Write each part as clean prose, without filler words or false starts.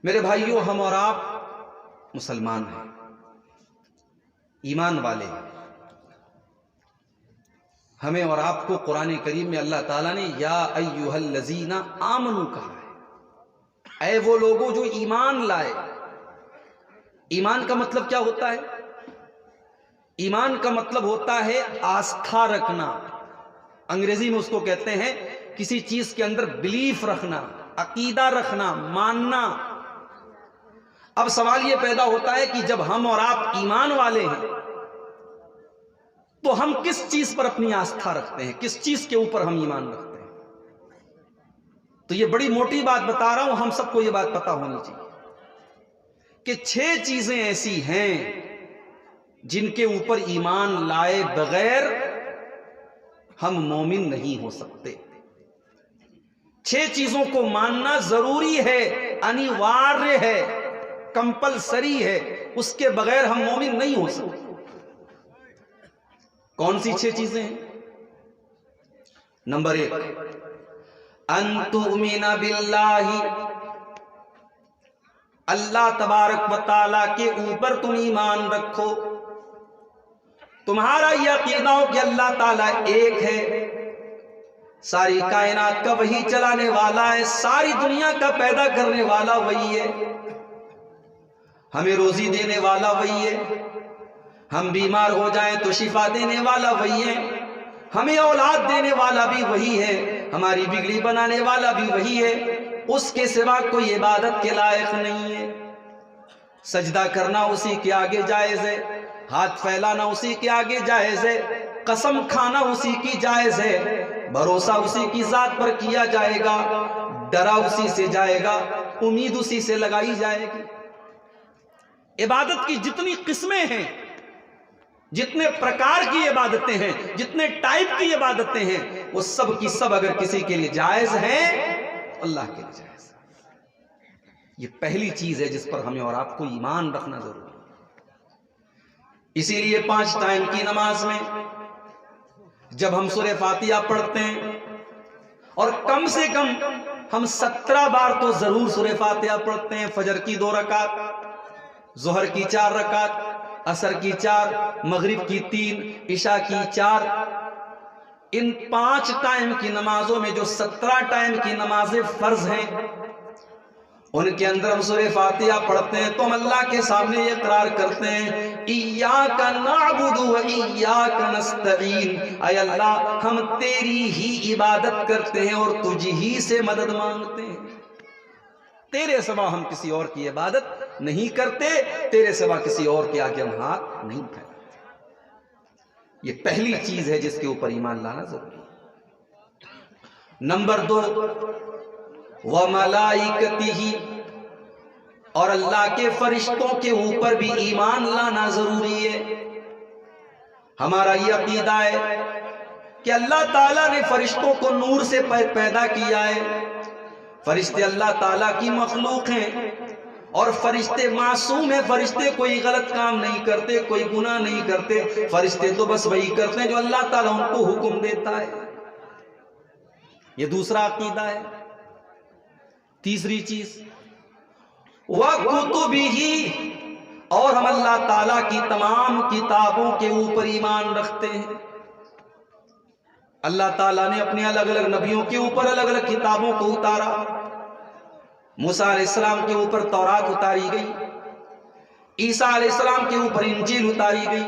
میرے بھائیوں، ہم اور آپ مسلمان ہیں، ایمان والے ہیں۔ ہمیں اور آپ کو قرآن کریم میں اللہ تعالیٰ نے یا ایھا الذین آمنوا کہا ہے، اے وہ لوگوں جو ایمان لائے۔ ایمان کا مطلب کیا ہوتا ہے؟ ایمان کا مطلب ہوتا ہے آستھا رکھنا۔ انگریزی میں اس کو کہتے ہیں کسی چیز کے اندر بلیف رکھنا، عقیدہ رکھنا، ماننا۔ اب سوال یہ پیدا ہوتا ہے کہ جب ہم اور آپ ایمان والے ہیں تو ہم کس چیز پر اپنی آستھا رکھتے ہیں، کس چیز کے اوپر ہم ایمان رکھتے ہیں؟ تو یہ بڑی موٹی بات بتا رہا ہوں، ہم سب کو یہ بات پتا ہونی چاہیے کہ 6 چیزیں ایسی ہیں جن کے اوپر ایمان لائے بغیر ہم مومن نہیں ہو سکتے۔ 6 چیزوں کو ماننا ضروری ہے، انیواریہ ہے، کمپلسری ہے، اس کے بغیر ہم مومن نہیں ہو سکتے۔ کون سی 6 چیزیں ہیں؟ نمبر 1، ان تؤمن باللہ، اللہ تبارک و تعالیٰ کے اوپر تم ایمان رکھو۔ تمہارا یہ عقیدہ ہو کہ اللہ تعالیٰ ایک ہے، ساری کائنات کا وہی چلانے والا ہے، ساری دنیا کا پیدا کرنے والا وہی ہے، ہمیں روزی دینے والا وہی ہے، ہم بیمار ہو جائیں تو شفا دینے والا وہی ہے، ہمیں اولاد دینے والا بھی وہی ہے، ہماری بگڑی بنانے والا بھی وہی ہے، اس کے سوا کوئی عبادت کے لائق نہیں ہے۔ سجدہ کرنا اسی کے آگے جائز ہے، ہاتھ پھیلانا اسی کے آگے جائز ہے، قسم کھانا اسی کی جائز ہے، بھروسہ اسی کی ذات پر کیا جائے گا، ڈرا اسی سے جائے گا، امید اسی سے لگائی جائے گی۔ عبادت کی جتنی قسمیں ہیں، جتنے پرکار کی عبادتیں ہیں، جتنے ٹائپ کی عبادتیں ہیں، وہ سب کی سب اگر کسی کے لیے جائز ہیں، اللہ کے لیے جائز ہے۔ یہ پہلی چیز ہے جس پر ہمیں اور آپ کو ایمان رکھنا ضروری ہے۔ اسی لیے 5 ٹائم کی نماز میں جب ہم سورہ فاتحہ پڑھتے ہیں، اور کم سے کم ہم 17 بار تو ضرور سورہ فاتحہ پڑھتے ہیں، فجر کی 2 رکعت، ظہر کی 4 رکعت، عصر کی 4، مغرب کی 3، عشاء کی 4۔ ان 5 ٹائم کی نمازوں میں جو 17 ٹائم کی نمازیں فرض ہیں، ان کے اندر ہم سورہ فاتحہ پڑھتے ہیں تو ہم اللہ کے سامنے یہ اقرار کرتے ہیں، ایاک نعبد و ایاک نستعین، اے اللہ ہم تیری ہی عبادت کرتے ہیں اور تجھ ہی سے مدد مانگتے ہیں، تیرے سوا ہم کسی اور کی عبادت نہیں کرتے، تیرے سوا کسی اور کے آگے ہم ہاتھ نہیں پھیلاتے۔ یہ پہلی چیز ہے جس کے اوپر ایمان لانا ضروری ہے۔ نمبر 2، وَمَلَائِكَتِهِ، اور اللہ کے فرشتوں کے اوپر بھی ایمان لانا ضروری ہے۔ ہمارا یہ عقیدہ ہے کہ اللہ تعالیٰ نے فرشتوں کو نور سے پیدا کیا ہے، فرشتے اللہ تعالیٰ کی مخلوق ہیں، اور فرشتے معصوم ہیں، فرشتے کوئی غلط کام نہیں کرتے، کوئی گناہ نہیں کرتے، فرشتے تو بس وہی کرتے ہیں جو اللہ تعالیٰ ان کو حکم دیتا ہے۔ یہ دوسرا عقیدہ ہے۔ تیسری چیز، وَكُتُبِهِ، اور ہم اللہ تعالیٰ کی تمام کتابوں کے اوپر ایمان رکھتے ہیں۔ اللہ تعالیٰ نے اپنے الگ الگ نبیوں کے اوپر الگ الگ کتابوں کو اتارا۔ موسیٰ علیہ السلام کے اوپر تورات اتاری گئی، عیسیٰ علیہ السلام کے اوپر انجیل اتاری گئی،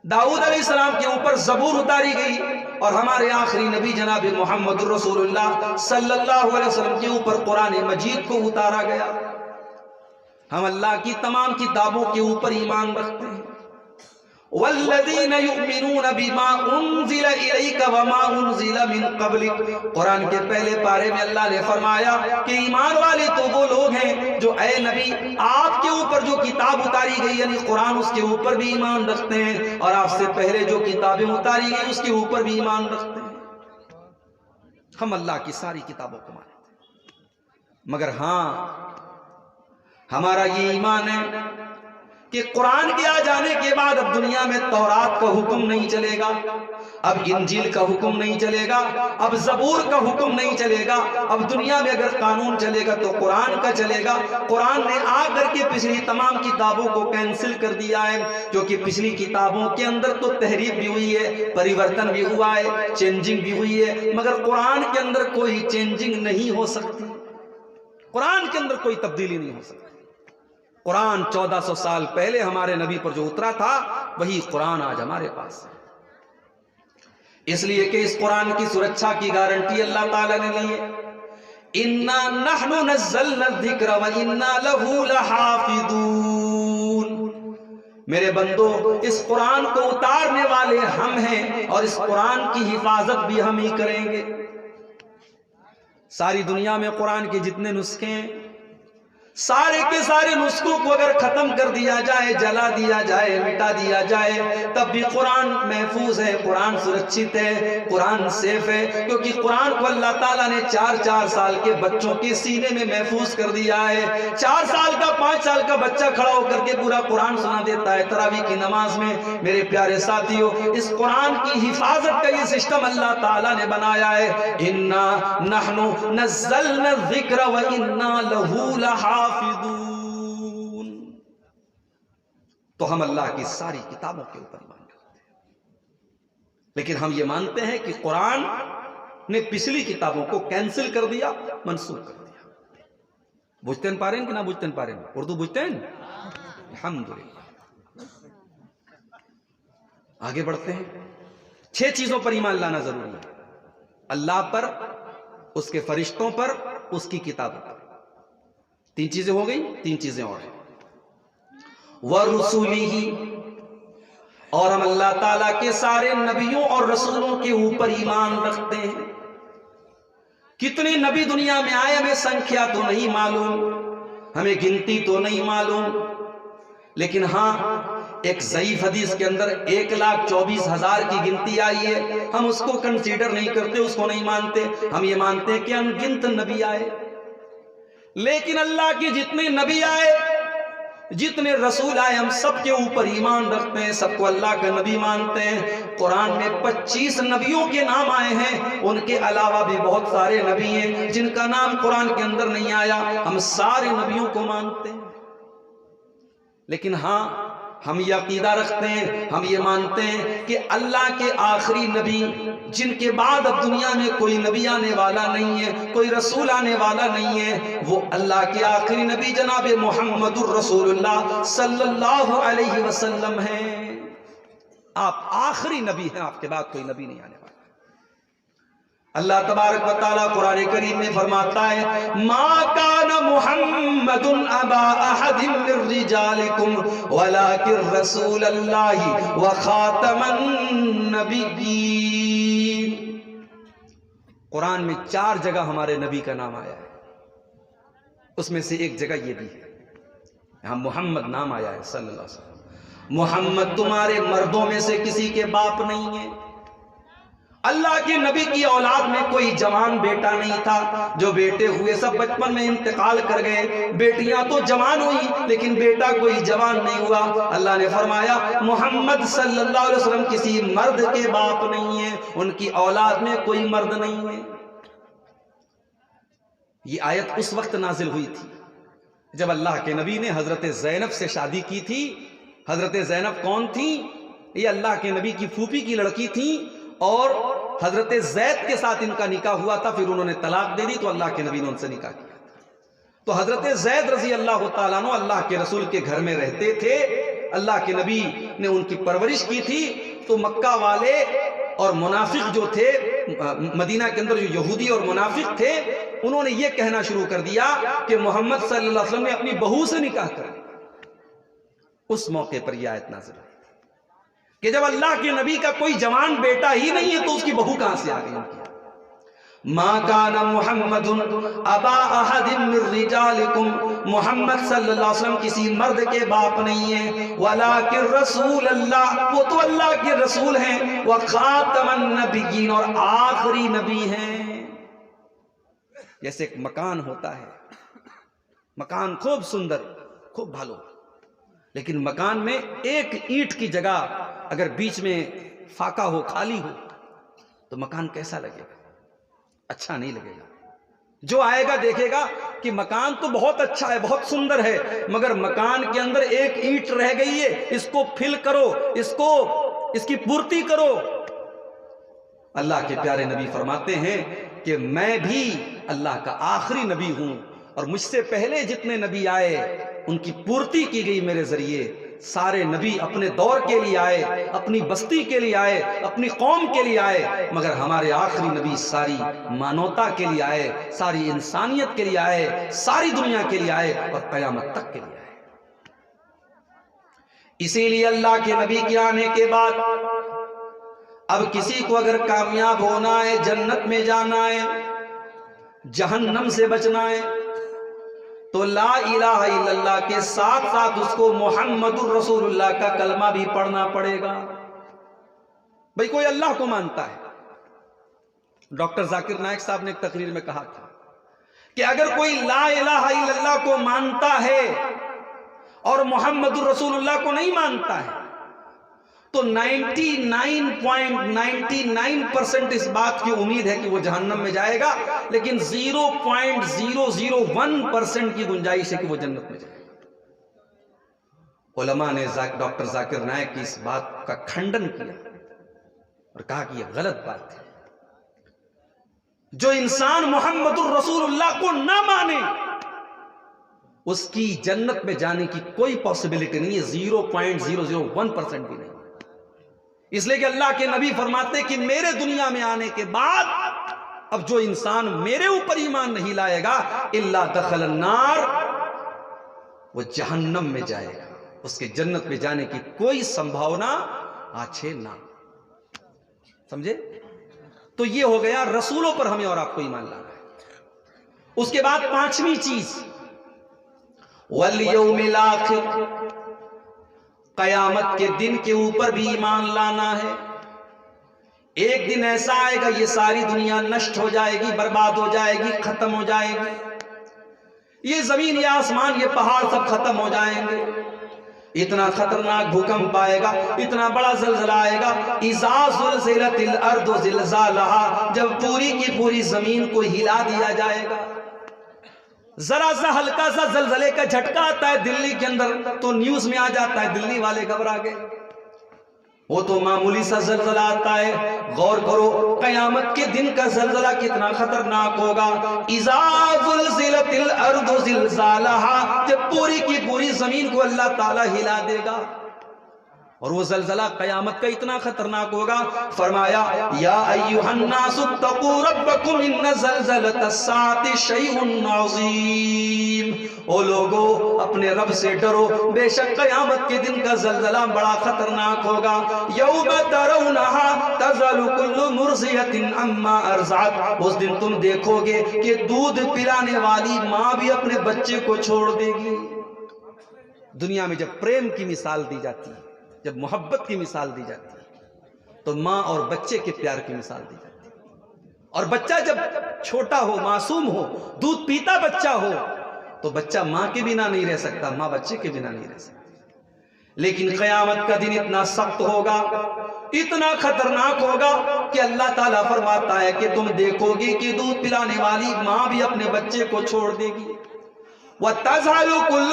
داؤد علیہ السلام کے اوپر زبور اتاری گئی، اور ہمارے آخری نبی جناب محمد رسول اللہ صلی اللہ علیہ وسلم کے اوپر قرآن مجید کو اتارا گیا۔ ہم اللہ کی تمام کتابوں کے اوپر ایمان رکھتے ہیں۔ والذین یؤمنون بما انزل الیک وما انزل من قبلک، قرآن کے پہلے پارے میں اللہ نے فرمایا کہ ایمان والے تو وہ لوگ ہیں جو اے نبی آپ کے اوپر جو کتاب اتاری گئی یعنی قرآن، اس کے اوپر بھی ایمان رکھتے ہیں، اور آپ سے پہلے جو کتابیں اتاری گئی اس کے اوپر بھی ایمان رکھتے ہیں۔ ہم اللہ کی ساری کتابوں کو مانتے ہیں، مگر ہاں ہمارا یہ ایمان ہے کہ قرآن کے آ جانے کے بعد اب دنیا میں تورات کا حکم نہیں چلے گا، اب انجیل کا حکم نہیں چلے گا، اب زبور کا حکم نہیں چلے گا، اب دنیا میں اگر قانون چلے گا تو قرآن کا چلے گا۔ قرآن نے آ کر کے پچھلی تمام کتابوں کو کینسل کر دیا ہے، کیونکہ پچھلی کتابوں کے اندر تو تحریف بھی ہوئی ہے، پریورتن بھی ہوا ہے، چینجنگ بھی ہوئی ہے، مگر قرآن کے اندر کوئی چینجنگ نہیں ہو سکتی، قرآن کے اندر کوئی تبدیلی نہیں ہو سکتی۔ قرآن 1400 سال پہلے ہمارے نبی پر جو اترا تھا وہی قرآن آج ہمارے پاس ہے، اس لیے کہ اس قرآن کی سرکشا کی گارنٹی اللہ تعالیٰ نے لی ہے۔ اِنَّا نَحْنُ نَزَّلْنَا الذِّكْرَ وَإِنَّا لَهُ لَحَافِظُونَ، میرے بندو اس قرآن کو اتارنے والے ہم ہیں اور اس قرآن کی حفاظت بھی ہم ہی کریں گے۔ ساری دنیا میں قرآن کے جتنے نسخے ہیں، سارے کے سارے نسخوں کو اگر ختم کر دیا جائے، جلا دیا جائے، مٹا دیا جائے، تب بھی قرآن محفوظ ہے، قرآن سرکشت ہے، قرآن سیف ہے، کیونکہ قرآن کو اللہ تعالیٰ نے 4 سال کے بچوں کے سینے میں محفوظ کر دیا ہے۔ 4 سال کا 5 سال کا بچہ کھڑا ہو کر کے پورا قرآن سنا دیتا ہے تراویح کی نماز میں۔ میرے پیارے ساتھیوں، اس قرآن کی حفاظت کا یہ سسٹم اللہ تعالیٰ نے بنایا ہے۔ اِنَّا نَحْنُ نَزَّلْنَا الذِّكْرَ وَإِنَّا لَهُ لَحَافِظُونَ، تو ہم اللہ کی ساری کتابوں کے اوپر ایمان رکھتے ہیں، لیکن ہم یہ مانتے ہیں کہ قرآن نے پچھلی کتابوں کو کینسل کر دیا، منسوخ کر دیا۔ بجھتے ہیں پارین کہ نہ بجھتے ہیں پارین؟ اردو بجھتے ہیں؟ الحمدللہ۔ آگے بڑھتے ہیں۔ 6 چیزوں پر ایمان لانا ضروری ہے، اللہ پر، اس کے فرشتوں پر، اس کی کتابوں پر۔ 3 چیزیں ہو گئی، 3 چیزیں اور ہیں۔ وَرُسُلِهِ، اور ہم اللہ تعالیٰ کے سارے نبیوں اور رسولوں کے اوپر ایمان رکھتے ہیں۔ کتنے نبی دنیا میں آئے ہمیں سنکھیا تو نہیں معلوم، ہمیں گنتی تو نہیں معلوم، لیکن ہاں ایک ضعیف حدیث کے اندر 1,24,000 کی گنتی آئی ہے، ہم اس کو کنسیڈر نہیں کرتے، اس کو نہیں مانتے، ہم یہ مانتے ہیں کہ انگنت نبی آئے۔ لیکن اللہ کے جتنے نبی آئے، جتنے رسول آئے، ہم سب کے اوپر ایمان رکھتے ہیں، سب کو اللہ کا نبی مانتے ہیں۔ قرآن میں 25 نبیوں کے نام آئے ہیں، ان کے علاوہ بھی بہت سارے نبی ہیں جن کا نام قرآن کے اندر نہیں آیا، ہم سارے نبیوں کو مانتے ہیں۔ لیکن ہاں ہم یہ عقیدہ رکھتے ہیں، ہم یہ مانتے ہیں کہ اللہ کے آخری نبی، جن کے بعد اب دنیا میں کوئی نبی آنے والا نہیں ہے، کوئی رسول آنے والا نہیں ہے، وہ اللہ کے آخری نبی جناب محمد الرسول اللہ صلی اللہ علیہ وسلم ہیں۔ آپ آخری نبی ہیں، آپ کے بعد کوئی نبی نہیں آنے والا۔ اللہ تبارک و تعالیٰ قرآن کریم میں فرماتا ہے، ما کان محمد ابا احد من رجالکم ولکن رسول اللہ وخاتم النبیین۔ قرآن میں 4 جگہ ہمارے نبی کا نام آیا ہے، اس میں سے ایک جگہ یہ بھی ہے، یہاں محمد نام آیا ہے صلی اللہ علیہ وسلم۔ محمد تمہارے مردوں میں سے کسی کے باپ نہیں ہے۔ اللہ کے نبی کی اولاد میں کوئی جوان بیٹا نہیں تھا، جو بیٹے ہوئے سب بچپن میں انتقال کر گئے، بیٹیاں تو جوان ہوئی لیکن بیٹا کوئی جوان نہیں ہوا۔ اللہ نے فرمایا محمد صلی اللہ علیہ وسلم کسی مرد کے باپ نہیں ہیں، ان کی اولاد میں کوئی مرد نہیں ہے۔ یہ آیت اس وقت نازل ہوئی تھی جب اللہ کے نبی نے حضرت زینب سے شادی کی تھی۔ حضرت زینب کون تھی؟ یہ اللہ کے نبی کی پھوپھی کی لڑکی تھی، اور حضرت زید کے ساتھ ان کا نکاح ہوا تھا، پھر انہوں نے طلاق دے دی تو اللہ کے نبی نے ان سے نکاح کیا تھا۔ تو حضرت زید رضی اللہ تعالیٰ عنہ اللہ کے رسول کے گھر میں رہتے تھے، اللہ کے نبی نے ان کی پرورش کی تھی۔ تو مکہ والے اور منافق جو تھے، مدینہ کے اندر جو یہودی اور منافق تھے، انہوں نے یہ کہنا شروع کر دیا کہ محمد صلی اللہ علیہ وسلم نے اپنی بہو سے نکاح کر لیا۔ اس موقع پر یہ آیت نازل ہوئی کہ جب اللہ کے نبی کا کوئی جوان بیٹا ہی نہیں ہے تو اس کی بہو کہاں سے آ گئی؟ ما کان محمد ابا احد من رجالکم، محمد صلی اللہ علیہ وسلم کسی مرد کے باپ نہیں ہیں، ولکن رسول اللہ، وہ تو اللہ کے رسول ہیں، وخاتم النبیین، اور آخری نبی ہیں۔ جیسے ایک مکان ہوتا ہے، مکان خوب سندر، خوب بھالو، لیکن مکان میں ایک اینٹ کی جگہ اگر بیچ میں فاقہ ہو، خالی ہو، تو مکان کیسا لگے گا؟ اچھا نہیں لگے گا۔ جو آئے گا دیکھے گا کہ مکان تو بہت اچھا ہے، بہت سندر ہے، مگر مکان کے اندر ایک اینٹ رہ گئی ہے، اس کو فل کرو، اس کی پورتی کرو۔ اللہ کے پیارے نبی فرماتے ہیں کہ میں بھی اللہ کا آخری نبی ہوں، اور مجھ سے پہلے جتنے نبی آئے ان کی پورتی کی گئی میرے ذریعے۔ سارے نبی اپنے دور کے لیے آئے، اپنی بستی کے لیے آئے، اپنی قوم کے لیے آئے، مگر ہمارے آخری نبی ساری مانوتا کے لیے آئے، ساری انسانیت کے لیے آئے، ساری دنیا کے لیے آئے اور قیامت تک کے لیے آئے۔ اسی لیے اللہ کے نبی کے آنے کے بعد اب کسی کو اگر کامیاب ہونا ہے، جنت میں جانا ہے، جہنم سے بچنا ہے، تو لا الہ الا اللہ کے ساتھ ساتھ اس کو محمد الرسول اللہ کا کلمہ بھی پڑھنا پڑے گا۔ بھئی کوئی اللہ کو مانتا ہے، ڈاکٹر ذاکر نائک صاحب نے ایک تقریر میں کہا تھا کہ اگر کوئی لا الہ الا اللہ کو مانتا ہے اور محمد الرسول اللہ کو نہیں مانتا ہے، تو 99.99% اس بات کی امید ہے کہ وہ جہنم میں جائے گا، لیکن 0.001% کی گنجائش ہے کہ وہ جنت میں جائے گا۔ علماء نے ڈاکٹر ذاکر نائک کی اس بات کا کھنڈن کیا اور کہا کہ یہ غلط بات ہے۔ جو انسان محمد الرسول اللہ کو نہ مانے اس کی جنت میں جانے کی کوئی پاسبلٹی نہیں ہے، 0.001% بھی نہیں۔ اس لیے کہ اللہ کے نبی فرماتے کہ میرے دنیا میں آنے کے بعد اب جو انسان میرے اوپر ایمان نہیں لائے گا الا دخل النار، وہ جہنم میں جائے گا، اس کے جنت میں جانے کی کوئی سمبھاونا آچھے نہ۔ سمجھے؟ تو یہ ہو گیا رسولوں پر ہمیں اور آپ کو ایمان لانا ہے۔ اس کے بعد پانچویں چیز والیوم الاخر، قیامت کے دن کے اوپر بھی ایمان لانا ہے۔ ایک دن ایسا آئے گا یہ ساری دنیا نشٹ ہو جائے گی، برباد ہو جائے گی، ختم ہو جائے گی، یہ زمین یہ آسمان یہ پہاڑ سب ختم ہو جائیں گے۔ اتنا خطرناک بھوکمپ آئے گا، اتنا بڑا زلزلہ آئے گا، اذا زلزلت الارض زلزالہا، جب پوری کی پوری زمین کو ہلا دیا جائے گا۔ ذرا سا ہلکا سا زلزلے کا جھٹکا آتا ہے دلی کے اندر تو نیوز میں آ جاتا ہے دلی والے گھبرا گئے، وہ تو معمولی سا زلزلہ آتا ہے۔ غور کرو قیامت کے دن کا زلزلہ کتنا خطرناک ہوگا۔ اذا زلزلت الارض زلزالہا، جب پوری کی پوری زمین کو اللہ تعالی ہلا دے گا، اور وہ زلزلہ قیامت کا اتنا خطرناک ہوگا۔ فرمایا یا ایھا الناس اتقوا ربکم ان زلزلۃ الساعۃ شیء عظیم، او لوگو اپنے رب سے ڈرو، بے شک قیامت کے دن کا زلزلہ بڑا خطرناک ہوگا۔ یوم ترونھا تذہل کل مرضعۃ عما ارضعت، اس دن تم دیکھو گے کہ دودھ پلانے والی ماں بھی اپنے بچے کو چھوڑ دے گی۔ دنیا میں جب پریم کی مثال دی جاتی ہے، جب محبت کی مثال دی جاتی ہے، تو ماں اور بچے کے پیار کی مثال دی جاتی ہے۔ اور بچہ جب چھوٹا ہو، معصوم ہو، دودھ پیتا بچہ ہو، تو بچہ ماں کے بنا نہیں رہ سکتا، ماں بچے کے بنا نہیں رہ سکتی۔ لیکن قیامت کا دن اتنا سخت ہوگا، اتنا خطرناک ہوگا کہ اللہ تعالیٰ فرماتا ہے کہ تم دیکھو گے کہ دودھ پلانے والی ماں بھی اپنے بچے کو چھوڑ دے گی۔ وَتَذْهَلُ كُلُّ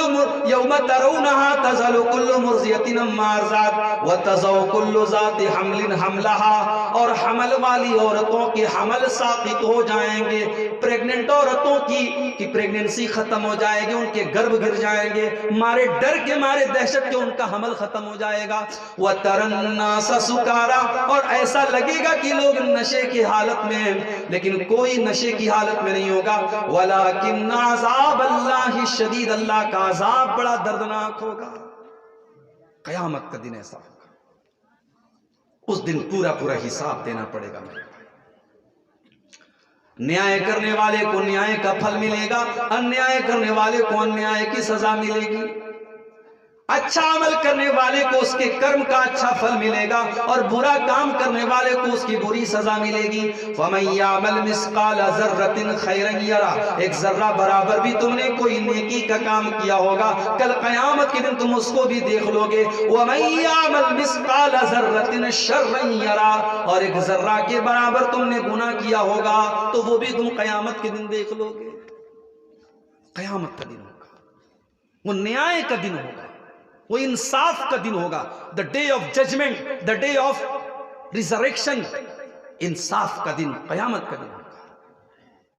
يَوْمَ تَرَوْنَهَا تَذْهَلُ كُلُّ مُرْضِعَةٍ عَمَّا أَرْضَعَتْ وَتَضَعُ كُلُّ ذَاتِ حَمْلٍ حَمْلَهَا، اور حمل والی عورتوں کے حمل ساقط ہو جائیں گے، پریگننٹ عورتوں کی پریگننسی ختم ہو جائے گی، ان کے گرب گر جائیں گے، مارے ڈر کے مارے دہشت کے ان کا حمل ختم ہو جائے گا۔ وَتَرَى النَّاسَ سُكَارَىٰ، اور ایسا لگے گا کہ لوگ نشے کی حالت میں ہیں، لیکن کوئی نشے کی حالت میں نہیں ہوگا۔ وَلَٰكِنَّ عَذَابَ اللَّهِ شدید، اللہ کا عذاب بڑا دردناک ہوگا۔ قیامت کا دن ایسا ہوگا، اس دن پورا پورا حساب دینا پڑے گا میرے بھائی۔ نیائے کرنے والے کو نیائے کا پھل ملے گا، انیائے کرنے والے کو انیائے کی سزا ملے گی۔ اچھا عمل کرنے والے کو اس کے کرم کا اچھا پھل ملے گا اور برا کام کرنے والے کو اس کی بری سزا ملے گی. فَمَن يَعْمَلْ مِثْقَالَ ذَرَّةٍ خَيْرًا يَرَهُ, ایک ذرہ برابر بھی تم نے کوئی نیکی کا کام کیا ہوگا, کل قیامت کے دن تم اس کو بھی دیکھ لو گے. وَمَن يَعْمَلْ مِثْقَالَ ذَرَّةٍ شَرًّا يَرَهُ, اور ایک ذرہ کے برابر تم نے گناہ کیا ہوگا تو وہ بھی تم قیامت کے دن دیکھ لو گے. قیامت کا دن ہوگا, وہ نیائے کا دن ہوگا, وہ انصاف کا دن ہوگا. The day of judgment, the day of resurrection, انصاف کا دن, قیامت کا دن.